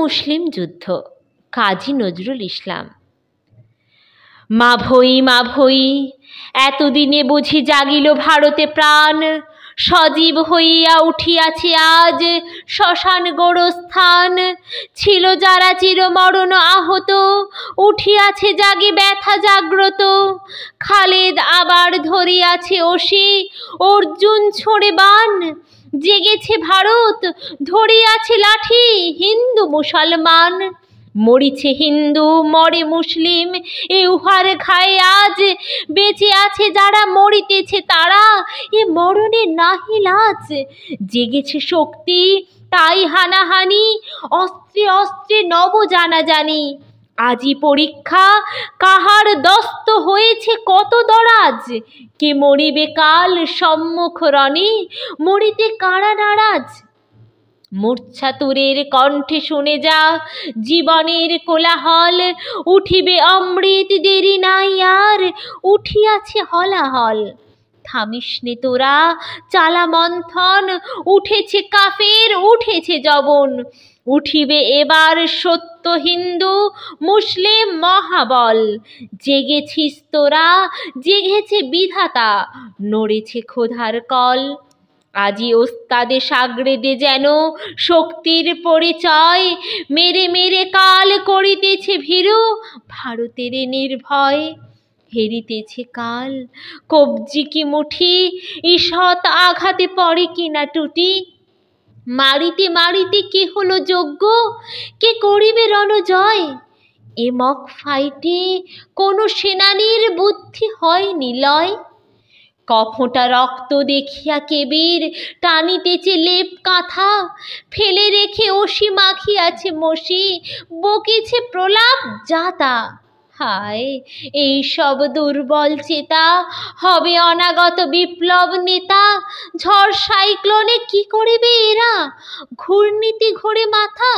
মুসলিম যুদ্ধ, কাজী নজরুল ইসলাম। মা ভই মা ভই, এতদিনে বুঝি জাগিল ভারতে প্রাণ, সজীব হইয়া উঠিয়াছে আজ শ্মশান গোরস্থান। ছিল যারা চিরমরণ আহত, উঠিয়াছে জাগে ব্যথা জাগ্রত। খালেদ আবার ধরিয়াছে অসি, অর্জুন ছোড়ে বাণ। জেগেছে ভারত, ধরিয়াছে লাঠি হিন্দু মুসলমান। মরিছে হিন্দু, মরে মুসলিম, এ উহার খায় আজ। বেঁচে আছে যারা, মরিতেছে তারা, এ মরণে নাহি লাজ। জেগেছে শক্তি, তাই হানাহানি, অস্ত্রে অস্ত্রে নব জানাজানি। আজি পরীক্ষা, কাহার দস্ত হয়েছে কত দরাজ। কে মরিবে কাল সম্মুখ রণে, মরিতে কারা নারাজ। মূর্ছাতুরের কণ্ঠে শুনে যা, জীবনের কোলাহল। উঠিবে অমৃত, দেরি নাই আর, উঠিয়াছে হলাহল। থামিস নে তোরা, চালা মন্থন, উঠেছে কাফের, উঠেছে জবন। উঠিবে এবার সত্য হিন্দু মুসলিম মহাবল। জেগেছিস তোরা, জেগেছে বিধাতা, নড়েছে ক্ষুধার কল। আজি ওস্তাদে সাগরেদে যেন শক্তির পরিচয়, মেরে মেরে কাল করিতেছে ভীরু ভারতের নির্ভয়। হেরিতেছে কাল, কবজি কি মুঠি, ঈষৎ আঘাতে পড়ে কিনা টুটি। মারিতে মারিতে কে হলো যোগ্য, কে করিবে রণজয়। এ মক ফাইটে কোনো সেনানীর বুদ্ধি হয়নি লয়। কফোঁটা রক্ত দেখিয়া কেবির টানিতেছে লেপ কাঁথা। ফেলে রেখে অসি মাখিয়াছে মসি, বকিছে প্রলাপ যাতা। হায়, এই সব দুর্বল চেতা, হবে অনাগত বিপ্লব নেতা। ঝড় সাইক্লোনে কি করিবে এরা, ঘূর্ণিতে ঘোরে মাথা।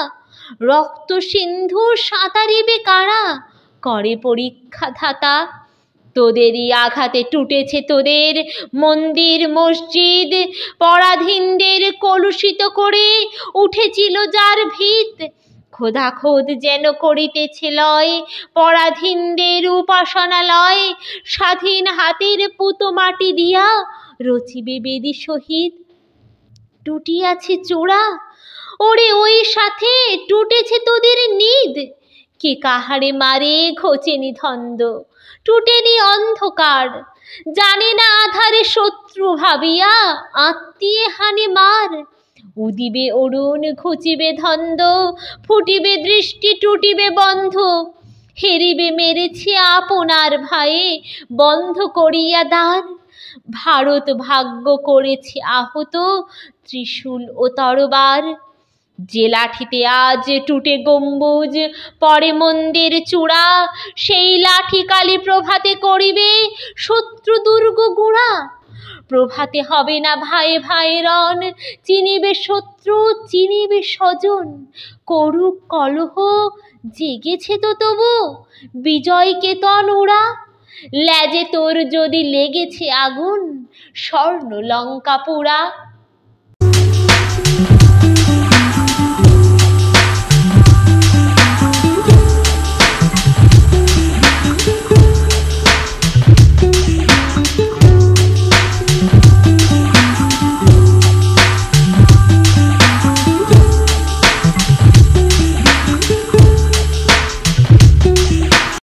রক্ত সিন্ধু সাঁতারিবে কারা, করে পরীক্ষা ধাতা। তোদেরই আঘাতে টুটেছে তোদের মন্দির মসজিদ। পরাধীনদের কলুষিত করে উঠেছিল যার ভিত। খোদাখোদ যেন করিতেছে লয়, পরাধীনদের উপাসনালয়। স্বাধীন হাতের পুতো মাটি দিয়া, রচিবে বেদি শহীদ। টুটিয়াছে চূড়া, ওরে ওই সাথে টুটেছে তোদের নিদ। কে কাহারে মারে ঘোচেনি ধন্দ, টুটেনি অন্ধকার। জানে না আধারে শত্রু ভাবিয়া, আত্মীয়ে হানে মার। উদিবে অরুণ, ঘুচিবে ধন্দ, ফুটিবে দৃষ্টি, টুটিবে বন্ধ। হেরিবে মেরেছে আপনার ভাইয়ে, বন্ধ করিয়া দ্বার। ভারত ভাগ্য করেছে আহত, ত্রিশূল ও তরবার। যে লাঠিতে আজ টুটে গম্বুজ, পরে মন্দির চূড়া। সেই লাঠি কালি প্রভাতে করিবে শত্রু দুর্গ গুঁড়া। প্রভাতে হবে না ভাইয়ে ভাইয়ে রণ, চিনিবে শত্রু, চিনিবে স্বজন। করুক কলহ, জেগেছে তো তবু বিজয় কেতন উড়া। লেজে তোর যদি লেগেছে আগুন, স্বর্ণ লঙ্কা পুরা।